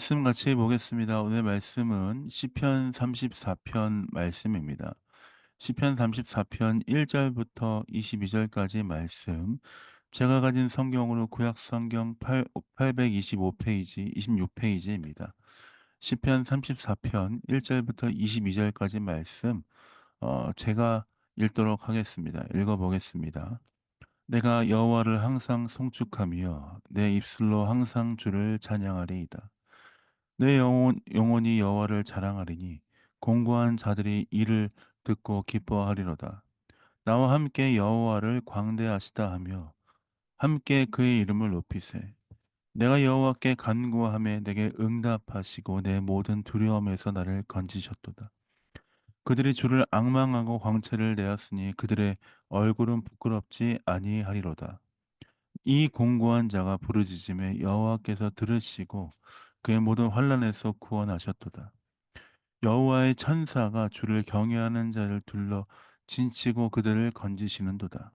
말씀 같이 보겠습니다. 오늘 말씀은 시편 34편 말씀입니다. 시편 34편 1절부터 22절까지 말씀. 제가 가진 성경으로 구약 성경 825페이지, 26페이지입니다. 시편 34편 1절부터 22절까지 말씀 제가 읽도록 하겠습니다. 읽어보겠습니다. 내가 여호와를 항상 송축하며 내 입술로 항상 주를 찬양하리이다. 내 영혼이 여호와를 자랑하리니 공고한 자들이 이를 듣고 기뻐하리로다. 나와 함께 여호와를 광대하시다 하며 함께 그의 이름을 높이세. 내가 여호와께 간구하매 내게 응답하시고 내 모든 두려움에서 나를 건지셨도다. 그들이 주를 앙망하고 광채를 내었으니 그들의 얼굴은 부끄럽지 아니하리로다. 이 공고한 자가 부르짖음에 여호와께서 들으시고 그의 모든 환난에서 구원하셨도다. 여호와의 천사가 주를 경외하는 자를 둘러 진치고 그들을 건지시는도다.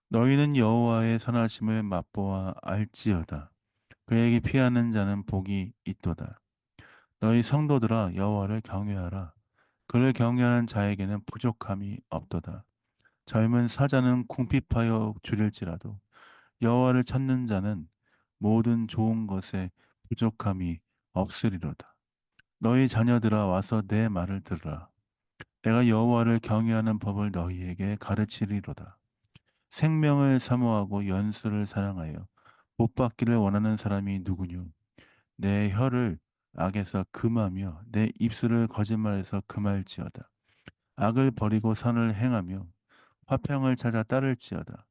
너희는 여호와의 선하심을 맛보아 알지어다. 그에게 피하는 자는 복이 있도다. 너희 성도들아 여호와를 경외하라. 그를 경외하는 자에게는 부족함이 없도다. 젊은 사자는 궁핍하여 줄일지라도 여호와를 찾는 자는 모든 좋은 것에 부족함이 없으리로다. 너희 자녀들아 와서 내 말을 들으라. 내가 여호와를 경외하는 법을 너희에게 가르치리로다. 생명을 사모하고 연수를 사랑하여 복받기를 원하는 사람이 누구뇨? 내 혀를 악에서 금하며 내 입술을 거짓말에서 금할지어다. 악을 버리고 선을 행하며 화평을 찾아 따를지어다.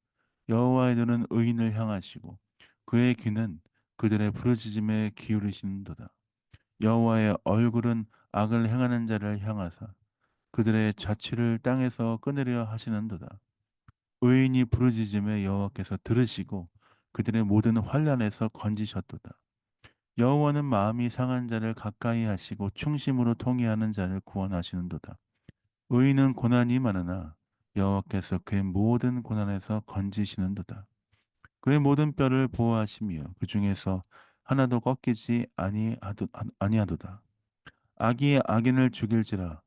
여호와의 눈은 의인을 향하시고 그의 귀는 그들의 부르짖음에 기울이시는도다. 여호와의 얼굴은 악을 행하는 자를 향하사 그들의 자취를 땅에서 끊으려 하시는도다. 의인이 부르짖음에 여호와께서 들으시고 그들의 모든 환난에서 건지셨도다. 여호와는 마음이 상한 자를 가까이 하시고 충심으로 통회하는 자를 구원하시는도다. 의인은 고난이 많으나 여호와께서 그의 모든 고난에서 건지시는도다. 그의 모든 뼈를 보호하시며 그 중에서 하나도 꺾이지 아니하도다. 악이 악인을 죽일지라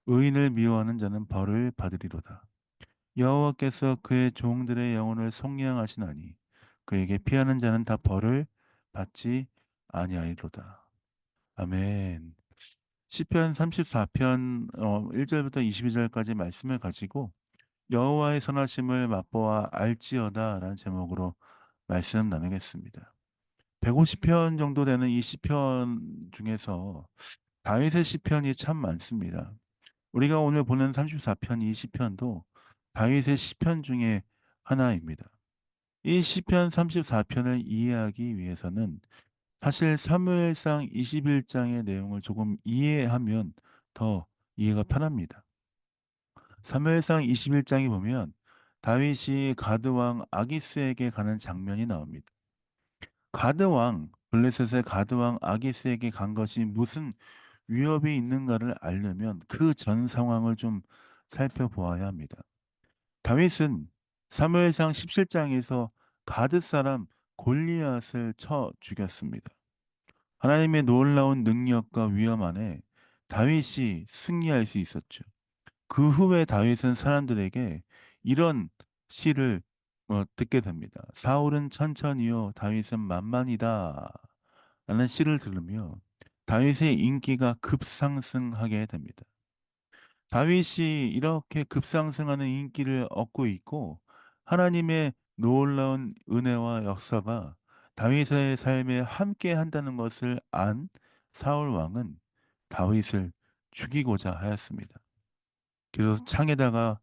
의인을 미워하는 자는 벌을 받으리로다. 여호와께서 그의 종들의 영혼을 속량하시나니 그에게 피하는 자는 다 벌을 받지 아니하리로다. 아멘. 시편 34편 1절부터 22절까지 말씀을 가지고 여호와의 선하심을 맛보아 알지어다라는 제목으로 말씀 나누겠습니다. 150편 정도 되는 이 시편 중에서 다윗의 시편이 참 많습니다. 우리가 오늘 보는 34편 이 시편도 다윗의 시편 중에 하나입니다. 이 시편 34편을 이해하기 위해서는 사실 사무엘상 21장의 내용을 조금 이해하면 더 이해가 편합니다. 사무엘상 21장에 보면 다윗이 가드왕 아기스에게 가는 장면이 나옵니다. 가드왕, 블레셋의 가드왕 아기스에게 간 것이 무슨 위협이 있는가를 알려면 그 전 상황을 좀 살펴보아야 합니다. 다윗은 사무엘상 17장에서 가드 사람 골리앗을 쳐 죽였습니다. 하나님의 놀라운 능력과 위엄 안에 다윗이 승리할 수 있었죠. 그 후에 다윗은 사람들에게 이런 시를 듣게 됩니다. 사울은 천천히요, 다윗은 만만이다. 라는 시를 들으며 다윗의 인기가 급상승하게 됩니다. 다윗이 이렇게 급상승하는 인기를 얻고 있고 하나님의 놀라운 은혜와 역사가 다윗의 삶에 함께 한다는 것을 안 사울 왕은 다윗을 죽이고자 하였습니다. 그래서 창에다가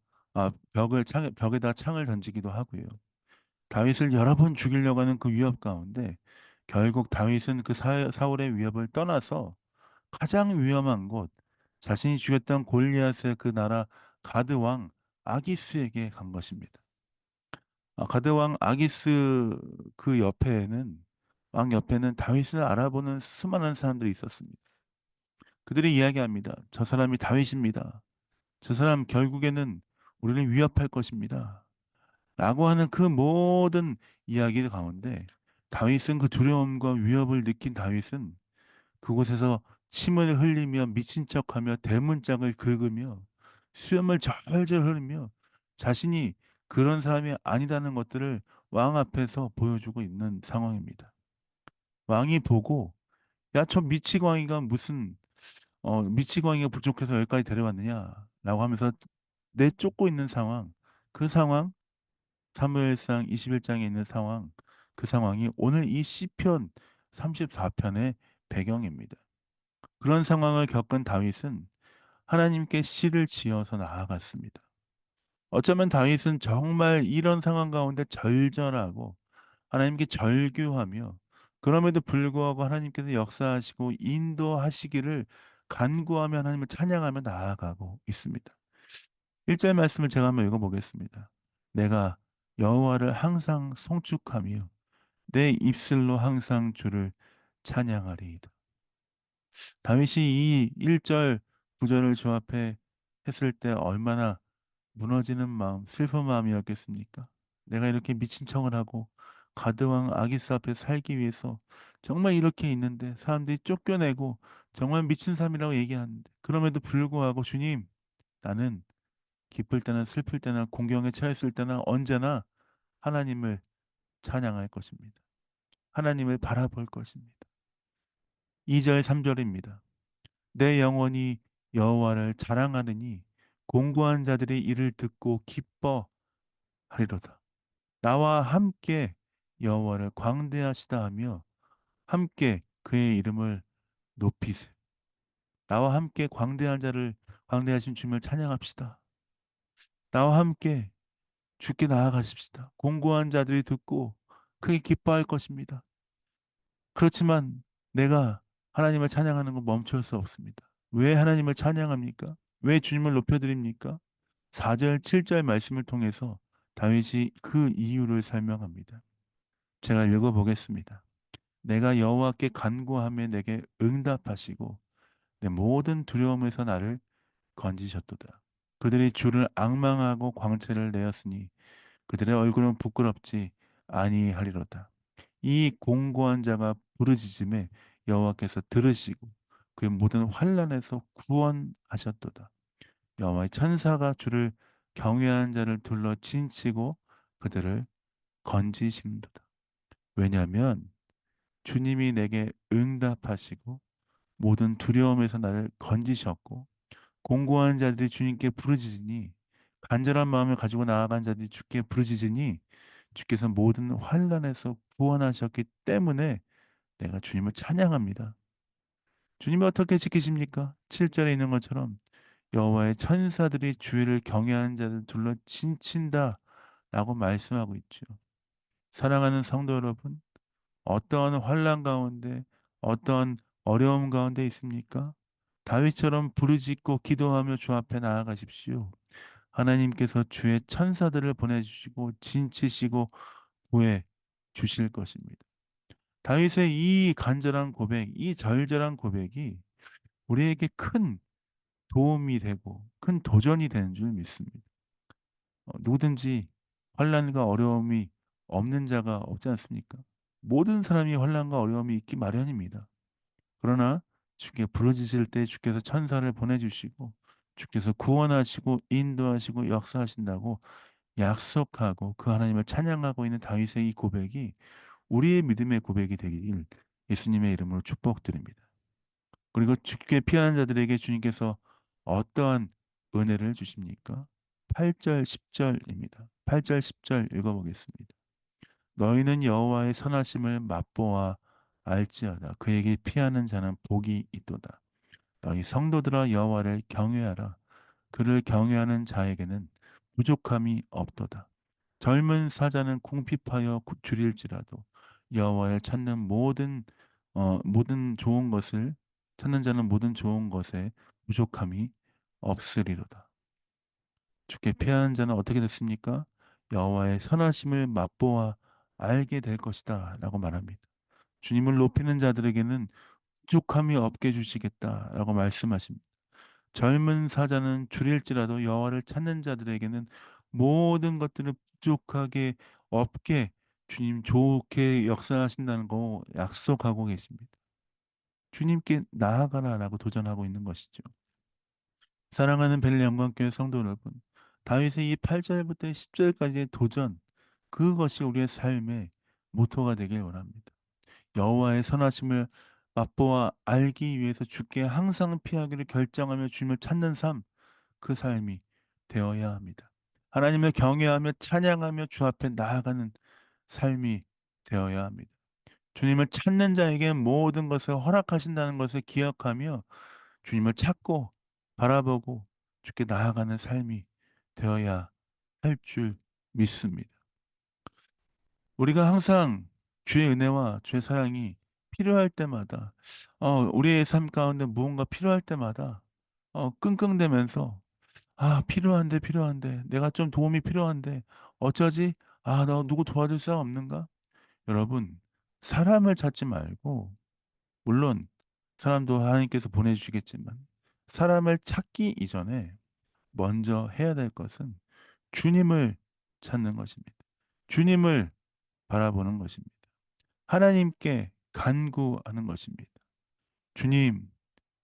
벽에다 창을 던지기도 하고요. 다윗을 여러 번 죽이려고 하는 그 위협 가운데 결국 다윗은 그 사울의 위협을 떠나서 가장 위험한 곳, 자신이 죽였던 골리앗의 그 나라 가드 왕 아기스에게 간 것입니다. 가드 왕 아기스 그 옆에는 왕 옆에는 다윗을 알아보는 수많은 사람들이 있었습니다. 그들이 이야기합니다. 저 사람이 다윗입니다. 저 사람 결국에는 우리를 위협할 것입니다. 라고 하는 그 모든 이야기 가운데 다윗은 그 두려움과 위협을 느낀 다윗은 그곳에서 침을 흘리며 미친 척하며 대문짝을 긁으며 수염을 절절 흐르며 자신이 그런 사람이 아니라는 것들을 왕 앞에서 보여주고 있는 상황입니다. 왕이 보고 "야 저 미치광이가 무슨 미치광이가 부족해서 여기까지 데려왔느냐."라고 하면서 내쫓고 있는 상황, 그 상황, 사무엘상 21 장에 있는 상황, 그 상황이 오늘 이 시편 34 편의 배경입니다. 그런 상황을 겪은 다윗은 하나님께 시를 지어서 나아갔습니다. 어쩌면 다윗은 정말 이런 상황 가운데 절절하고 하나님께 절규하며 그럼에도 불구하고 하나님께서 역사하시고 인도하시기를 간구하며 하나님을 찬양하며 나아가고 있습니다. 1절 말씀을 제가 한번 읽어 보겠습니다. "내가 여호와를 항상 송축하며 내 입술로 항상 주를 찬양하리이다." 다윗이 이 1절 구절을 조합해 했을 때 얼마나 무너지는 마음, 슬픈 마음이었겠습니까? 내가 이렇게 미친 척을 하고 가드왕 아기스 앞에 살기 위해서 정말 이렇게 있는데 사람들이 쫓겨내고 정말 미친 사람이라고 얘기하는데 그럼에도 불구하고 "주님, 나는 기쁠 때나 슬플 때나 공경에 처했을 때나 언제나 하나님을 찬양할 것입니다. 하나님을 바라볼 것입니다." 2절 3 절입니다. "내 영혼이 여호와를 자랑하느니 공고한 자들이 이를 듣고 기뻐하리로다. 나와 함께 여호와를 광대하시다 하며 함께 그의 이름을 높이세." 나와 함께 광대하신 주님을 찬양합시다. 나와 함께 주께 나아가십시다. 공고한 자들이 듣고 크게 기뻐할 것입니다. 그렇지만 내가 하나님을 찬양하는 건 멈출 수 없습니다. 왜 하나님을 찬양합니까? 왜 주님을 높여드립니까? 4절 7절 말씀을 통해서 다윗이 그 이유를 설명합니다. 제가 읽어 보겠습니다. "내가 여호와께 간구하며 내게 응답하시고 내 모든 두려움에서 나를 건지셨도다. 그들이 주를 앙망하고 광채를 내었으니 그들의 얼굴은 부끄럽지 아니하리로다." 이 공고한 자가 부르짖음에 여호와께서 들으시고 그의 모든 환난에서 구원하셨도다. 여호와의 천사가 주를 경외하는 자를 둘러 진치고 그들을 건지심도다. 왜냐하면 주님이 내게 응답하시고 모든 두려움에서 나를 건지셨고 공고한 자들이 주님께 부르짖으니 간절한 마음을 가지고 나아간 자들이 주께 부르짖으니 주께서 모든 환난에서 구원하셨기 때문에 내가 주님을 찬양합니다. 주님이 어떻게 지키십니까? 7 절에 있는 것처럼 "여호와의 천사들이 주를 경외하는 자들 둘러 진친다."라고 말씀하고 있죠. 사랑하는 성도 여러분, 어떠한 환난 가운데 어떠한 어려움 가운데 있습니까? 다윗처럼 부르짖고 기도하며 주 앞에 나아가십시오. 하나님께서 주의 천사들을 보내 주시고 진치시고 구해 주실 것입니다. 다윗의 이 간절한 고백, 이 절절한 고백이 우리에게 큰 도움이 되고 큰 도전이 되는 줄 믿습니다. 누구든지 환난과 어려움이 없는 자가 없지 않습니까? 모든 사람이 환난과 어려움이 있기 마련입니다. 그러나 주께 부르짖을 때 주께서 천사를 보내 주시고 주께서 구원하시고 인도하시고 역사하신다고 약속하고 그 하나님을 찬양하고 있는 다윗의 이 고백이 우리의 믿음의 고백이 되길 예수님의 이름으로 축복드립니다. 그리고 주께 피하는 자들에게 주님께서 어떠한 은혜를 주십니까? 8절 10 절입니다. 8절 10절 읽어 보겠습니다. "너희는 여호와의 선하심을 맛보아 알지어다. 그에게 피하는 자는 복이 있도다. 너희 성도들아 여호와를 경외하라. 그를 경외하는 자에게는 부족함이 없도다. 젊은 사자는 궁핍하여 줄일지라도 여호와를 찾는 모든 좋은 것을 찾는 자는 모든 좋은 것에 부족함이 없으리로다." 주께 피하는 자는 어떻게 됐습니까? 여호와의 선하심을 맛보아 알게 될 것이다라고 말합니다. 주님을 높이는 자들에게는 부족함이 없게 해 주시겠다라고 말씀하십니다. 젊은 사자는 줄일지라도 여호와를 찾는 자들에게는 모든 것들을 부족하게 없게 주님 좋게 역사하신다는 거 약속하고 계십니다. 주님께 나아가라라고 도전하고 있는 것이죠. 사랑하는 벨 영광교회 성도 여러분, 다윗의 이 8절부터 10절까지의 도전, 그것이 우리의 삶의 모토가 되길 원합니다. 여호와의 선하심을 맛보아 알기 위해서 주께 항상 피하기를 결정하며 주님을 찾는 삶, 그 삶이 되어야 합니다. 하나님을 경외하며 찬양하며 주 앞에 나아가는 삶이 되어야 합니다. 주님을 찾는 자에게 모든 것을 허락하신다는 것을 기억하며 주님을 찾고 바라보고 주께 나아가는 삶이 되어야 할 줄 믿습니다. 우리가 항상 주의 은혜와 주의 사랑이 필요할 때마다 우리의 삶 가운데 무언가 필요할 때마다 끙끙대면서 '아 필요한데, 필요한데. 내가 좀 도움이 필요한데. 어쩌지? 아 너 누구 도와줄 사람 없는가?' 여러분, 사람을 찾지 말고, 물론 사람도 하나님께서 보내 주시겠지만 사람을 찾기 이전에 먼저 해야 될 것은 주님을 찾는 것입니다. 주님을 바라보는 것입니다. 하나님께 간구하는 것입니다. 주님,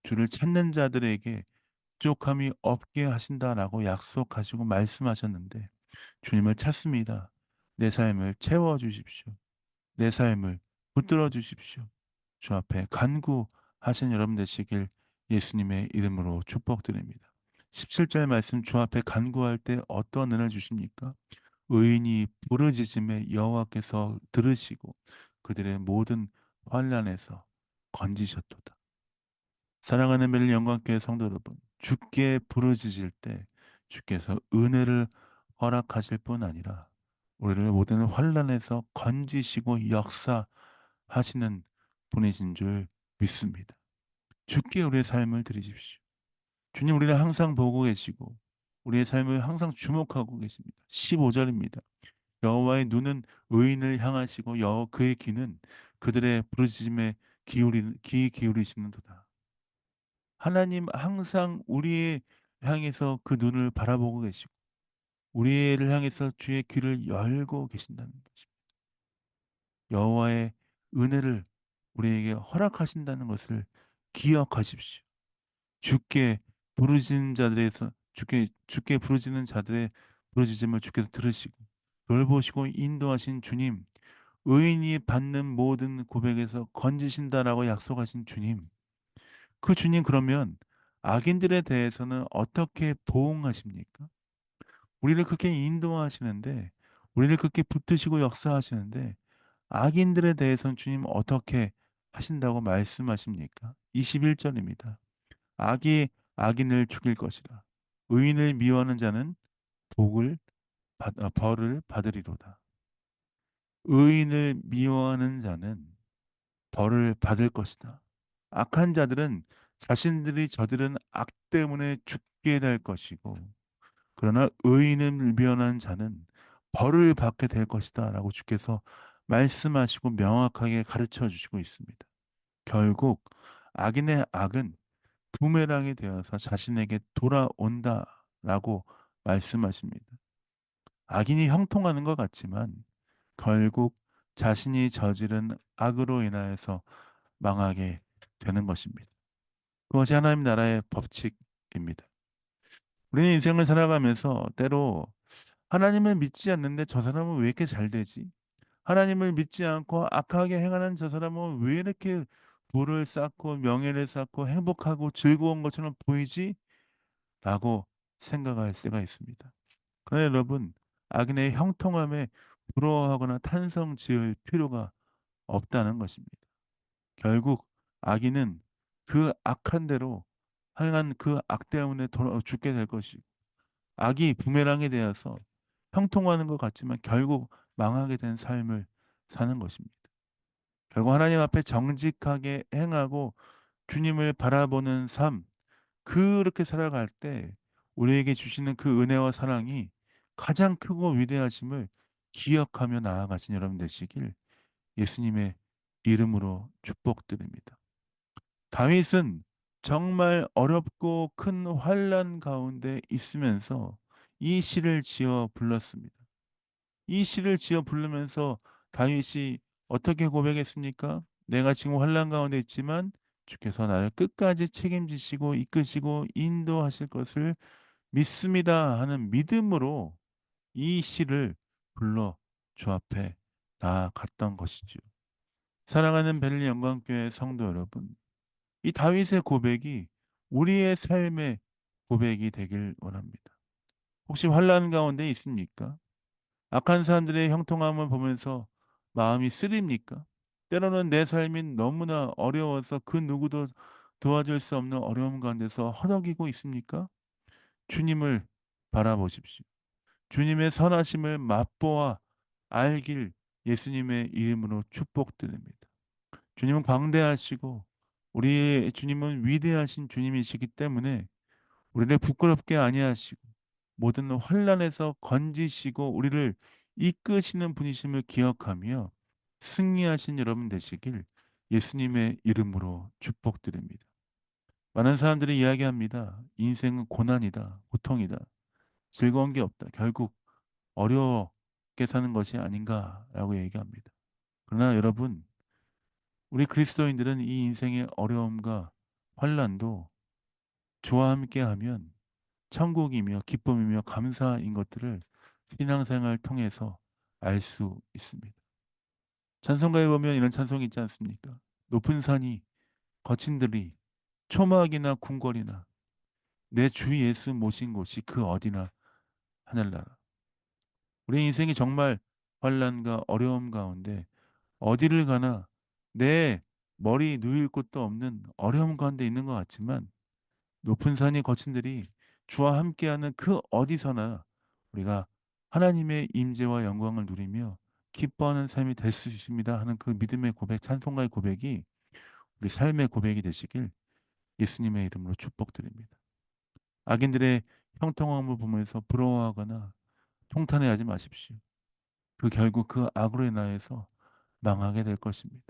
주를 찾는 자들에게 부족함이 없게 하신다라고 약속하시고 말씀하셨는데 주님을 찾습니다. 내 삶을 채워 주십시오. 내 삶을 붙들어 주십시오. 주 앞에 간구하신 여러분 되시길 예수님의 이름으로 축복드립니다. 17절 말씀, 주 앞에 간구할 때 어떤 은혜를 주십니까? 의인이 부르짖음에 여호와께서 들으시고 그들의 모든 환난에서 건지셨도다. 사랑하는 멜리 영광교회 성도 여러분, 주께 부르짖을 때 주께서 은혜를 허락하실 뿐 아니라 우리를 모든 환난에서 건지시고 역사하시는 분이신 줄 믿습니다. 주께 우리의 삶을 드리십시오. 주님, 우리를 항상 보고 계시고 우리의 삶을 항상 주목하고 계십니다. 15절입니다. 여호와의 눈은 의인을 향하시고 그의 귀는 그들의 부르짖음에 귀 기울이시는도다. 하나님 항상 우리의 향해서 그 눈을 바라보고 계시고 우리를 향해서 주의 귀를 열고 계신다는 것입니다. 여호와의 은혜를 우리에게 허락하신다는 것을 기억하십시오. 주께 부르짖는 자들에서 주께 부르짖는 자들의 부르짖음을 주께서 들으시고 돌보시고 인도하신 주님, 의인이 받는 모든 고백에서 건지신다라고 약속하신 주님, 그 주님, 그러면 악인들에 대해서는 어떻게 보응하십니까? 우리를 그렇게 인도하시는데, 우리를 그렇게 붙드시고 역사하시는데 악인들에 대해서는 주님 어떻게 하신다고 말씀하십니까? 21절입니다. 악이 악인을 죽일 것이라. 의인을 미워하는 자는 벌을 받으리로다. 의인을 미워하는 자는 벌을 받을 것이다. 악한 자들은 자신들이 저지른 악 때문에 죽게 될 것이고, 그러나 의인을 미워하는 자는 벌을 받게 될 것이다라고 주께서 말씀하시고 명확하게 가르쳐 주시고 있습니다. 결국 악인의 악은 부메랑이 되어서 자신에게 돌아온다라고 말씀하십니다. 악인이 형통하는 것 같지만 결국 자신이 저지른 악으로 인하여서 망하게 되는 것입니다. 그것이 하나님 나라의 법칙입니다. 우리는 인생을 살아가면서 때로 하나님을 믿지 않는데 저 사람은 왜 이렇게 잘 되지? 하나님을 믿지 않고 악하게 행하는 저 사람은 왜 이렇게 부를 쌓고 명예를 쌓고 행복하고 즐거운 것처럼 보이지? 라고 생각할 때가 있습니다. 그러나 여러분, 악인의 형통함에 부러워하거나 탄성 지을 필요가 없다는 것입니다. 결국 악인은 그 악한 대로 행한 그 악 때문에 죽게 될 것이고, 악이 부메랑이 되어서 형통하는 것 같지만 결국 망하게 된 삶을 사는 것입니다. 결국 하나님 앞에 정직하게 행하고 주님을 바라보는 삶, 그렇게 살아갈 때 우리에게 주시는 그 은혜와 사랑이 가장 크고 위대하심을 기억하며 나아가신 여러분 되시길 예수님의 이름으로 축복드립니다. 다윗은 정말 어렵고 큰 환난 가운데 있으면서 이 시를 지어 불렀습니다. 이 시를 지어 부르면서 다윗이 어떻게 고백했습니까? 내가 지금 환난 가운데 있지만 주께서 나를 끝까지 책임지시고 이끄시고 인도하실 것을 믿습니다 하는 믿음으로 이 시를 불러 주 앞에 나아갔던 것이죠. 사랑하는 베를린 영광교회 성도 여러분, 이 다윗의 고백이 우리의 삶의 고백이 되길 원합니다. 혹시 환난 가운데 있습니까? 악한 사람들의 형통함을 보면서 마음이 쓰립니까? 때로는 내 삶이 너무나 어려워서 그 누구도 도와줄 수 없는 어려움 가운데서 허덕이고 있습니까? 주님을 바라보십시오. 주님의 선하심을 맛보아 알길 예수님의 이름으로 축복드립니다. 주님은 광대하시고 우리 주님은 위대하신 주님이시기 때문에 우리를 부끄럽게 아니하시고 모든 환난에서 건지시고 우리를 이끄시는 분이심을 기억하며 승리하신 여러분 되시길 예수님의 이름으로 축복드립니다. 많은 사람들이 이야기합니다. 인생은 고난이다, 고통이다, 즐거운 게 없다. 결국 어렵게 사는 것이 아닌가라고 얘기합니다. 그러나 여러분, 우리 그리스도인들은 이 인생의 어려움과 환난도 주와 함께하면 천국이며 기쁨이며 감사인 것들을 신앙생활을 통해서 알 수 있습니다. 찬송가에 보면 이런 찬송이 있지 않습니까? 높은 산이 거친 들이 초막이나 궁궐이나 내 주 예수 모신 곳이 그 어디나 하늘나라. 우리 인생이 정말 환난과 어려움 가운데 어디를 가나 내 머리 누일 곳도 없는 어려움 가운데 있는 것 같지만 높은 산이 거친 들이 주와 함께하는 그 어디서나 우리가 하나님의 임재와 영광을 누리며 기뻐하는 삶이 될 수 있습니다 하는 그 믿음의 고백, 찬송가의 고백이 우리 삶의 고백이 되시길 예수님의 이름으로 축복드립니다. 악인들의 형통함을 보면서 부러워하거나 통탄해하지 마십시오. 그 결국 그 악으로 인하여서 망하게 될 것입니다.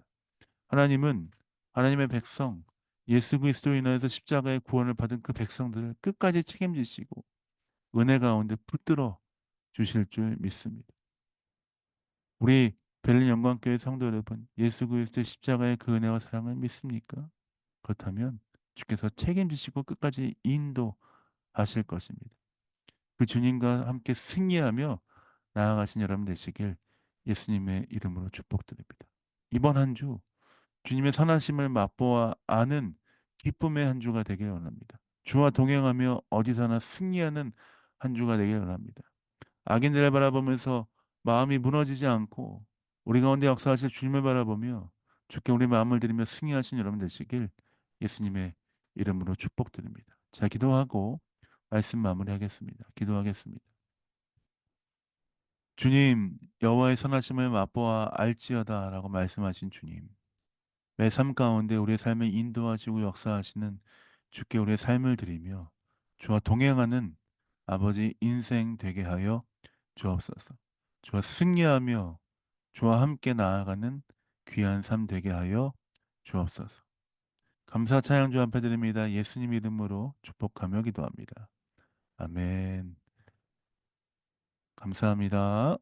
하나님은 하나님의 백성 예수 그리스도로 인하여서 십자가의 구원을 받은 그 백성들을 끝까지 책임지시고 은혜 가운데 붙들어 주실 줄 믿습니다. 우리 베를린 영광교회 성도 여러분, 예수 그리스도의 십자가의 그 은혜와 사랑을 믿습니까? 그렇다면 주께서 책임지시고 끝까지 인도하실 것입니다. 그 주님과 함께 승리하며 나아가신 여러분 되시길 예수님의 이름으로 축복드립니다. 이번 한 주 주님의 선하심을 맛보아 아는 기쁨의 한 주가 되길 원합니다. 주와 동행하며 어디서나 승리하는 한 주가 되길 원합니다. 악인들을 바라보면서 마음이 무너지지 않고 우리 가운데 역사하실 주님을 바라보며 주께 우리 마음을 드리며 승리하신 여러분 되시길 예수님의 이름으로 축복드립니다. 자, 기도하고 말씀 마무리하겠습니다. 기도하겠습니다. 주님, 여호와의 선하심을 맛보아 알지어다라고 말씀하신 주님. 매 삶 가운데 우리의 삶을 인도하시고 역사하시는 주께 우리의 삶을 드리며 주와 동행하는 아버지 인생 되게 하여 주옵소서. 주와 승리하며 주와 함께 나아가는 귀한 삶 되게 하여 주옵소서. 감사 찬양 주 앞에 드립니다. 예수님 이름으로 축복하며 기도합니다. 아멘. 감사합니다.